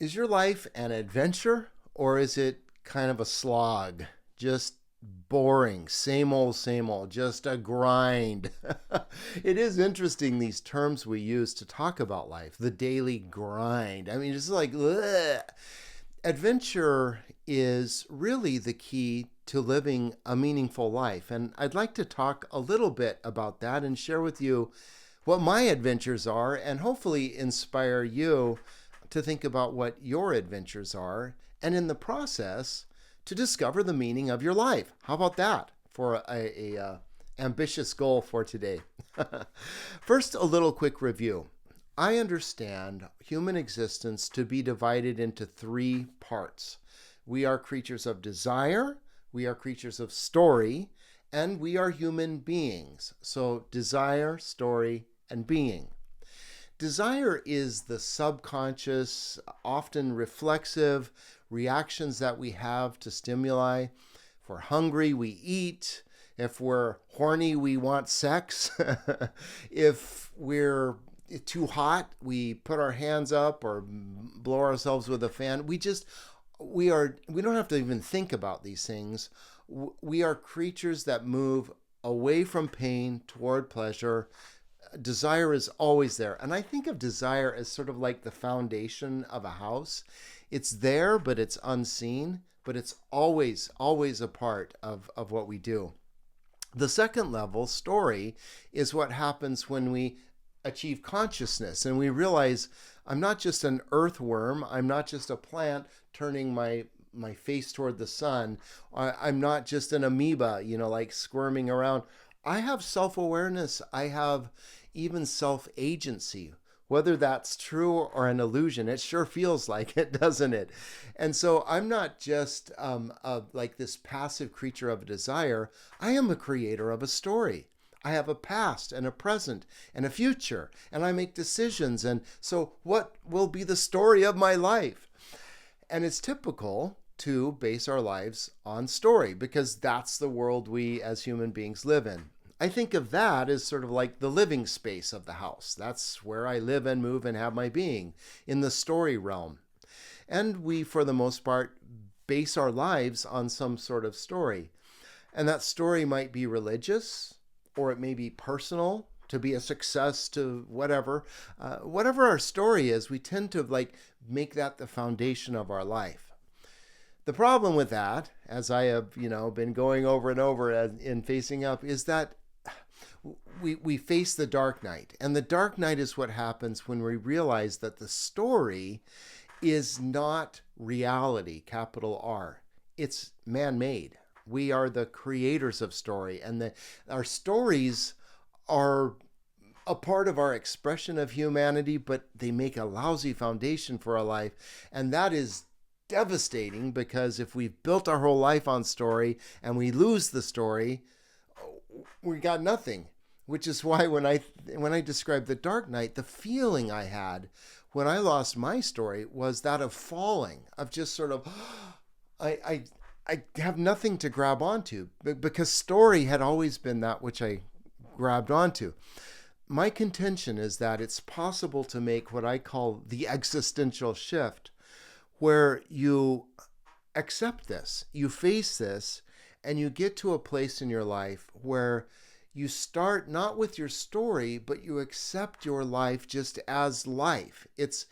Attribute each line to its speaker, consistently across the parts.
Speaker 1: Is your life an adventure or is it kind of a slog? Just boring, same old, just a grind. It is interesting, these terms we use to talk about life, the daily grind. I mean, it's like, ugh. Adventure is really the key to living a meaningful life. And I'd like to talk a little bit about that and share with you what my adventures are and hopefully inspire you to think about what your adventures are and in the process to discover the meaning of your life. How about that for a ambitious goal for today? First, a little quick review. I understand human existence to be divided into three parts. We are creatures of desire, we are creatures of story, and we are human beings. So, desire, story, and being. Desire is the subconscious, often reflexive reactions that we have to stimuli. If we're hungry, we eat. If we're horny, we want sex. If we're too hot, we put our hands up or blow ourselves with a fan. We don't have to even think about these things. We are creatures that move away from pain toward pleasure. Desire is always there. And I think of desire as sort of like the foundation of a house. It's there, but it's unseen, but it's always a part of what we do. The second level, story, is what happens when we achieve consciousness and we realize I'm not just an earthworm, I'm not just a plant turning my face toward the sun. I'm not just an amoeba, like squirming around. I have self-awareness. I have even self-agency. Whether that's true or an illusion, it sure feels like it, doesn't it? And so I'm not just like this passive creature of desire. I am a creator of a story. I have a past and a present and a future, and I make decisions. And so what will be the story of my life? And it's typical to base our lives on story because that's the world we as human beings live in. I think of that as sort of like the living space of the house. That's where I live and move and have my being, in the story realm. And we, for the most part, base our lives on some sort of story. And that story might be religious, or it may be personal, to be a success, to whatever. Whatever our story is, we tend to make that the foundation of our life. The problem with that, as I have been going over and over in Facing Up, is that we face the dark night. And the dark night is what happens when we realize that the story is not reality, capital R. It's man-made. We are the creators of story, and our stories are a part of our expression of humanity, but they make a lousy foundation for our life. And that is devastating because if we've built our whole life on story and we lose the story, we got nothing. Which is why when I describe the dark night, the feeling I had when I lost my story was that of falling, of just sort of, I have nothing to grab onto because story had always been that which I grabbed onto. My contention is that it's possible to make what I call the existential shift, where you accept this, you face this, and you get to a place in your life where you start not with your story, but you accept your life just as life. It's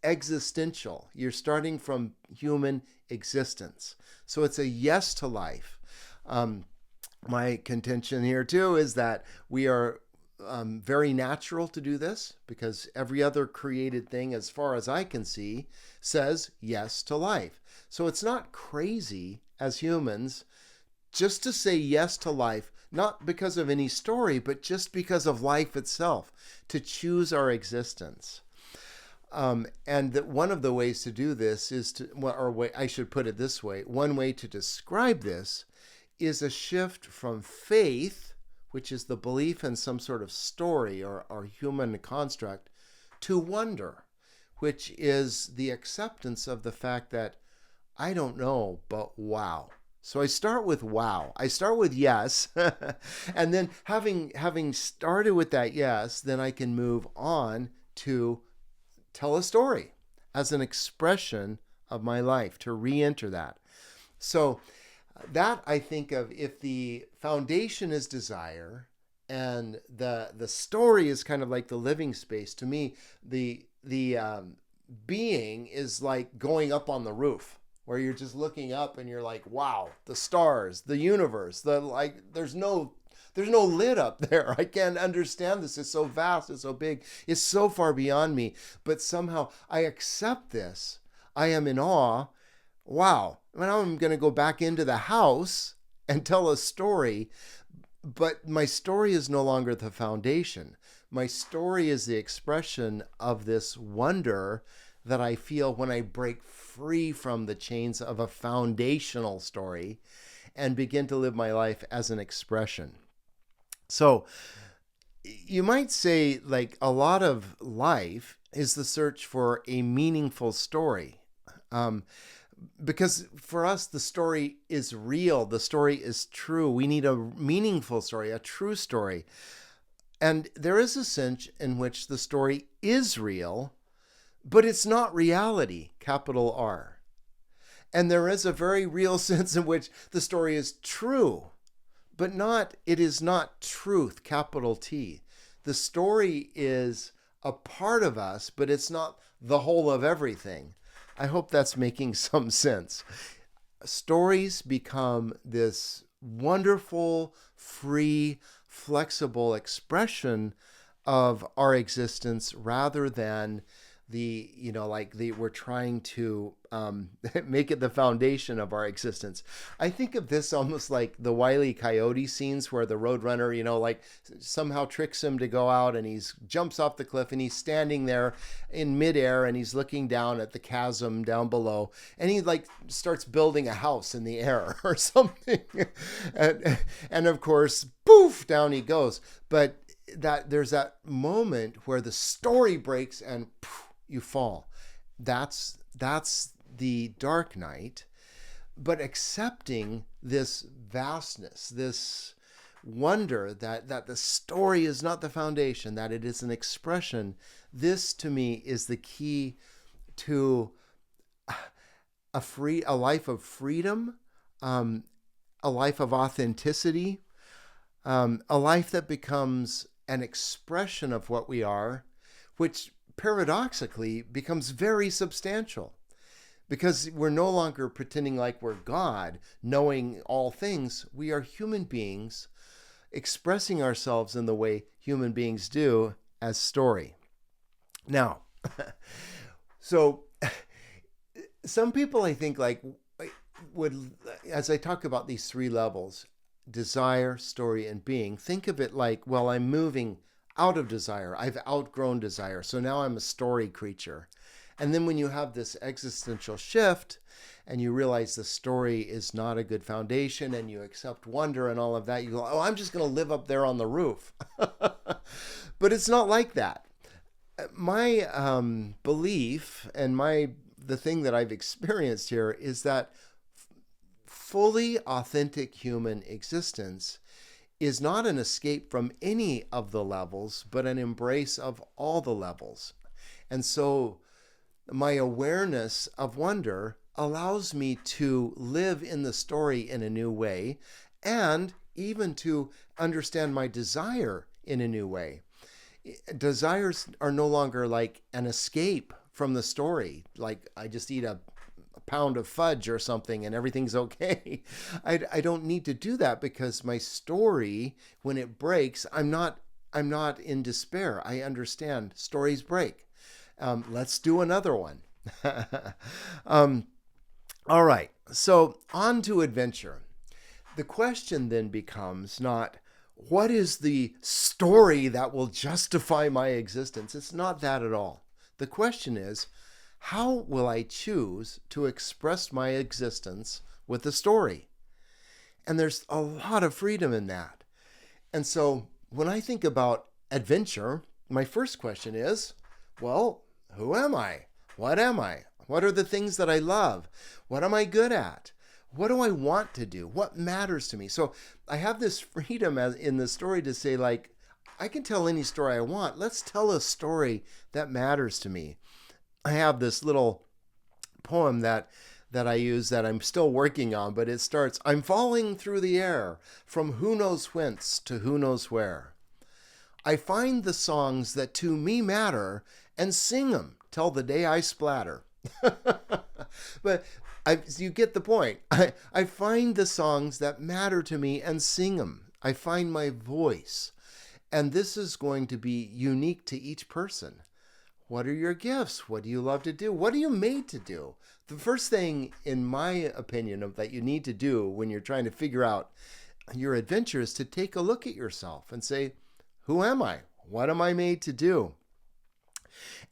Speaker 1: existential. You're starting from human existence. So it's a yes to life. My contention here too is that we are very natural to do this because every other created thing, as far as I can see, says yes to life. So it's not crazy as humans just to say yes to life, not because of any story, but just because of life itself, to choose our existence. And that one of the ways to do this is I should put it this way, one way to describe this is a shift from faith, which is the belief in some sort of story or human construct, to wonder, which is the acceptance of the fact that I don't know, but wow. So I start with wow. I start with yes. And then having started with that yes, then I can move on to tell a story. as an expression of my life, to re-enter that. So that I think of, if the foundation is desire and the story is kind of like the living space, to me, the being is like going up on the roof, where you're just looking up and you're like, wow, the stars, the universe, the like, there's no lid up there. I can't understand this. It's so vast, it's so big, it's so far beyond me. But somehow I accept this. I am in awe. Wow. Now I'm going to go back into the house and tell a story. But my story is no longer the foundation. My story is the expression of this wonder that I feel when I break free from the chains of a foundational story and begin to live my life as an expression. So you might say, like, a lot of life is the search for a meaningful story. Because for us, the story is real. The story is true. We need a meaningful story, a true story. And there is a sense in which the story is real, but it's not reality, capital R. And there is a very real sense in which the story is true, but it is not truth, capital T. The story is a part of us, but it's not the whole of everything. I hope that's making some sense. Stories become this wonderful, free, flexible expression of our existence, rather than we're trying to make it the foundation of our existence. I think of this almost like the Wile E. Coyote scenes, where the roadrunner, somehow tricks him to go out, and he jumps off the cliff, and he's standing there in midair, and he's looking down at the chasm down below, and he starts building a house in the air or something. and of course, poof, down he goes. But there's that moment where the story breaks and poof, you fall. That's the dark night. But accepting this vastness, this wonder that the story is not the foundation, that it is an expression, this to me is the key to a life of freedom, a life of authenticity, a life that becomes an expression of what we are, which paradoxically becomes very substantial, because we're no longer pretending like we're God, knowing all things. We are human beings expressing ourselves in the way human beings do, as story. Now, so some people, I think, would, as I talk about these three levels, desire, story, and being, think of it like, well, I'm moving out of desire. I've outgrown desire. So now I'm a story creature. And then when you have this existential shift and you realize the story is not a good foundation, and you accept wonder and all of that, you go, oh, I'm just going to live up there on the roof. But it's not like that. My belief and the thing that I've experienced here is that fully authentic human existence is not an escape from any of the levels, but an embrace of all the levels. And so my awareness of wonder allows me to live in the story in a new way, and even to understand my desire in a new way. Desires are no longer like an escape from the story, like I just eat a pound of fudge or something and everything's okay. I don't need to do that, because my story, when it breaks, I'm not in despair. I understand stories break. Let's do another one. All right. So on to adventure. The question then becomes not, what is the story that will justify my existence? It's not that at all. The question is, how will I choose to express my existence with a story? And there's a lot of freedom in that. And so when I think about adventure, my first question is, well, who am I? What am I? What are the things that I love? What am I good at? What do I want to do? What matters to me? So I have this freedom in the story to say, I can tell any story I want. Let's tell a story that matters to me. I have this little poem that I use that I'm still working on, but it starts, I'm falling through the air from who knows whence to who knows where. I find the songs that to me matter and sing 'em till the day I splatter. But you get the point. I find the songs that matter to me and sing 'em. I find my voice. And this is going to be unique to each person. What are your gifts? What do you love to do? What are you made to do? The first thing, in my opinion, of that you need to do when you're trying to figure out your adventure is to take a look at yourself and say, who am I? What am I made to do?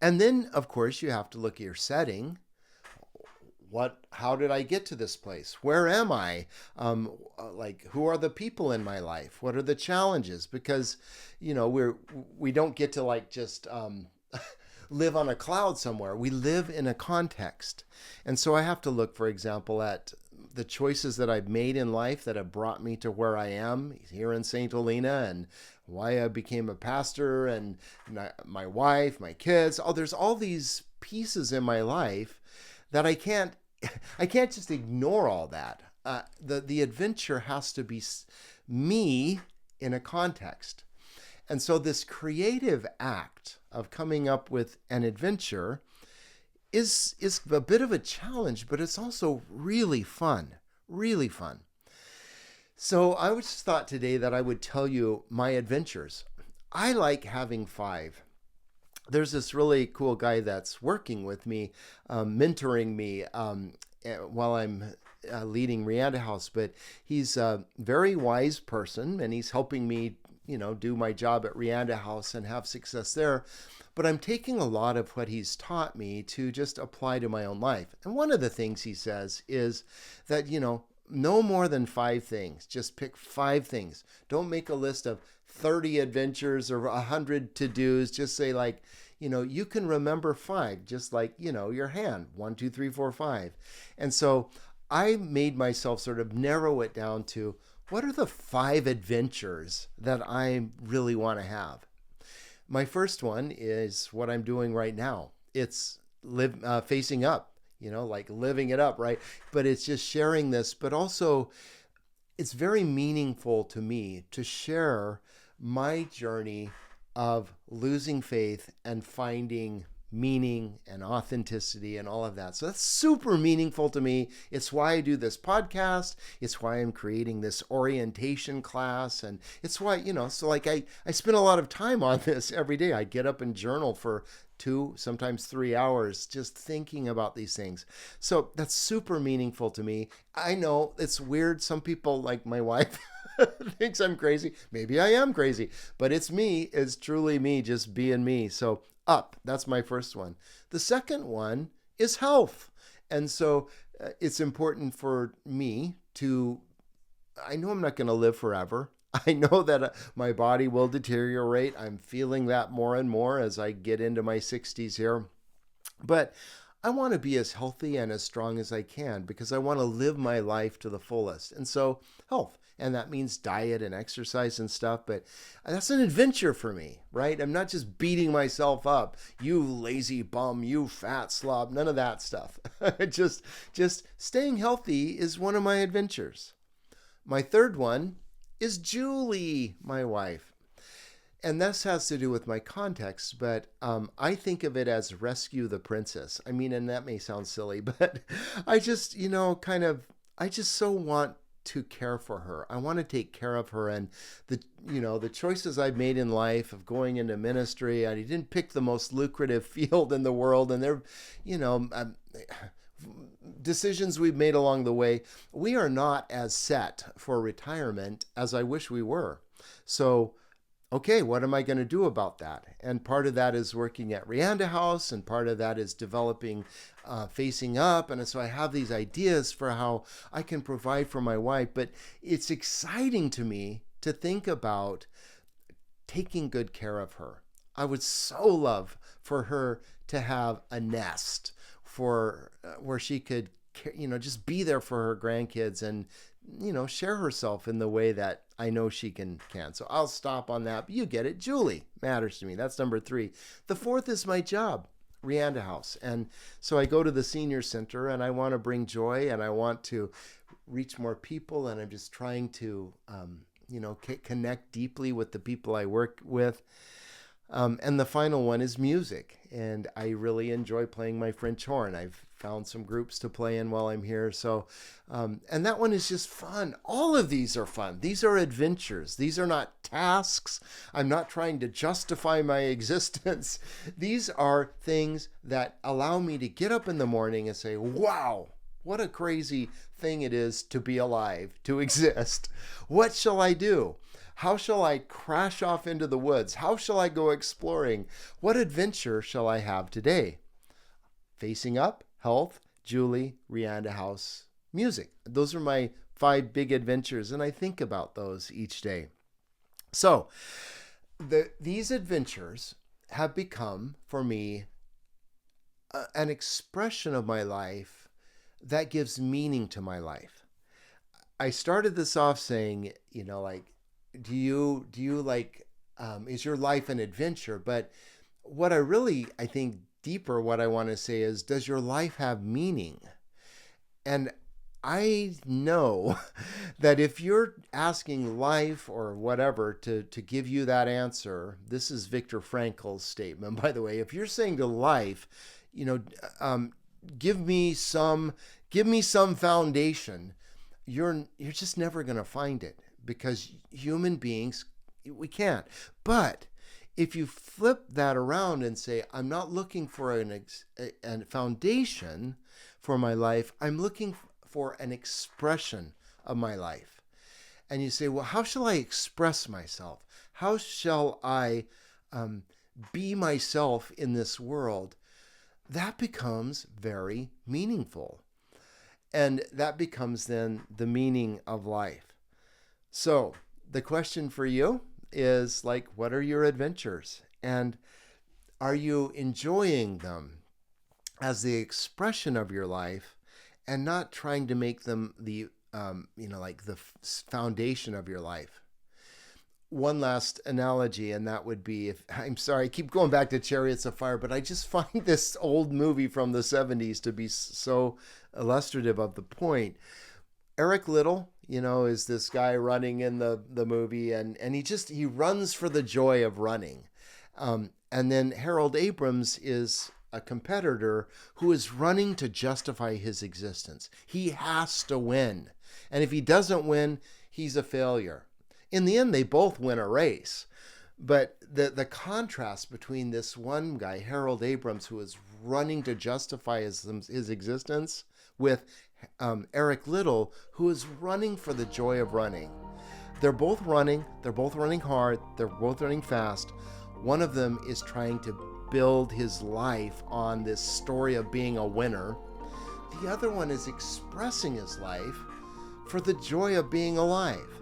Speaker 1: And then, of course, you have to look at your setting. How did I get to this place? Where am I? Who are the people in my life? What are the challenges? Because, we don't get to just live on a cloud somewhere. We live in a context. And so I have to look, for example, at the choices that I've made in life that have brought me to where I am here in St. Helena, and why I became a pastor, and my wife, my kids. There's all these pieces in my life that I can't just ignore all that. The adventure has to be me in a context. And so this creative act of coming up with an adventure is a bit of a challenge, but it's also really fun, really fun. So I just thought today that I would tell you my adventures. I like having 5. There's this really cool guy that's working with me, mentoring me while I'm leading Rianda House, but he's a very wise person, and he's helping me do my job at Rianda House and have success there. But I'm taking a lot of what he's taught me to just apply to my own life. And one of the things he says is that, no more than 5 things. Just pick 5 things. Don't make a list of 30 adventures or 100 to-dos. Just say you can remember 5, just like, your hand, 1, 2, 3, 4, 5. And so I made myself sort of narrow it down to, what are the 5 adventures that I really want to have? My first one is what I'm doing right now. It's facing up, living it up, right? But it's just sharing this, but also it's very meaningful to me to share my journey of losing faith and finding meaning and authenticity and all of that. So that's super meaningful to me. It's why I do this podcast. It's why I'm creating this orientation class. And it's why, I spend a lot of time on this every day. I get up and journal for 2, sometimes 3 hours just thinking about these things. So that's super meaningful to me. I know it's weird. Some people, like my wife, thinks I'm crazy. Maybe I am crazy, but it's me. It's truly me, just being me. So up, that's my first one. The second one is health. And so it's important for me I know I'm not going to live forever. I know that my body will deteriorate. I'm feeling that more and more as I get into my 60s here. But I want to be as healthy and as strong as I can because I want to live my life to the fullest. And so health. And that means diet and exercise and stuff, but that's an adventure for me, right? I'm not just beating myself up. You lazy bum, you fat slob, none of that stuff. just staying healthy is one of my adventures. My third one is Julie, my wife. And this has to do with my context, but I think of it as rescue the princess. I mean, and that may sound silly, but I just, I just so want to care for her. I want to take care of her, and the choices I've made in life of going into ministry. I didn't pick the most lucrative field in the world, and there, decisions we've made along the way. We are not as set for retirement as I wish we were. So, okay, what am I going to do about that? And part of that is working at Rianda House, and part of that is developing Facing Up. And so I have these ideas for how I can provide for my wife. But it's exciting to me to think about taking good care of her. I would so love for her to have a nest for where she could, just be there for her grandkids and, share herself in the way that I know she can. So I'll stop on that. But you get it. Julie matters to me. That's number 3. The fourth is my job. Rianda House. And so I go to the senior center and I want to bring joy and I want to reach more people. And I'm just trying to, connect deeply with the people I work with. And the final one is music. And I really enjoy playing my French horn. I've found some groups to play in while I'm here. So, and that one is just fun. All of these are fun. These are adventures. These are not tasks. I'm not trying to justify my existence. These are things that allow me to get up in the morning and say, wow, what a crazy thing it is to be alive, to exist. What shall I do? How shall I crash off into the woods? How shall I go exploring? What adventure shall I have today? Facing up, health, Julie, Rianda House, music. Those are my 5 big adventures, and I think about those each day. So these adventures have become, for me, an expression of my life that gives meaning to my life. I started this off saying, do you like, is your life an adventure? But what I think deeper, what I want to say is, does your life have meaning? And I know that if you're asking life or whatever to give you that answer, this is Viktor Frankl's statement, by the way. If you're saying to life, give me some foundation, you're just never going to find it, because human beings, we can't. But if you flip that around and say, I'm not looking for a foundation for my life, I'm looking for an expression of my life. And you say, well, how shall I express myself? How shall I be myself in this world? That becomes very meaningful. And that becomes then the meaning of life. So the question for you is, what are your adventures? And are you enjoying them as the expression of your life and not trying to make them the foundation of your life? One last analogy, and that would be, I'm sorry, I keep going back to Chariots of Fire, but I just find this old movie from the 70s to be so illustrative of the point. Eric Liddell, is this guy running in the movie, and he runs for the joy of running. And then Harold Abrams is a competitor who is running to justify his existence. He has to win. And if he doesn't win, he's a failure. In the end, they both win a race. But the contrast between this one guy, Harold Abrams, who is running to justify his existence, with Eric Liddell, who is running for the joy of running. They're both running hard, they're both running fast. One of them is trying to build his life on this story of being a winner. The other one is expressing his life for the joy of being alive.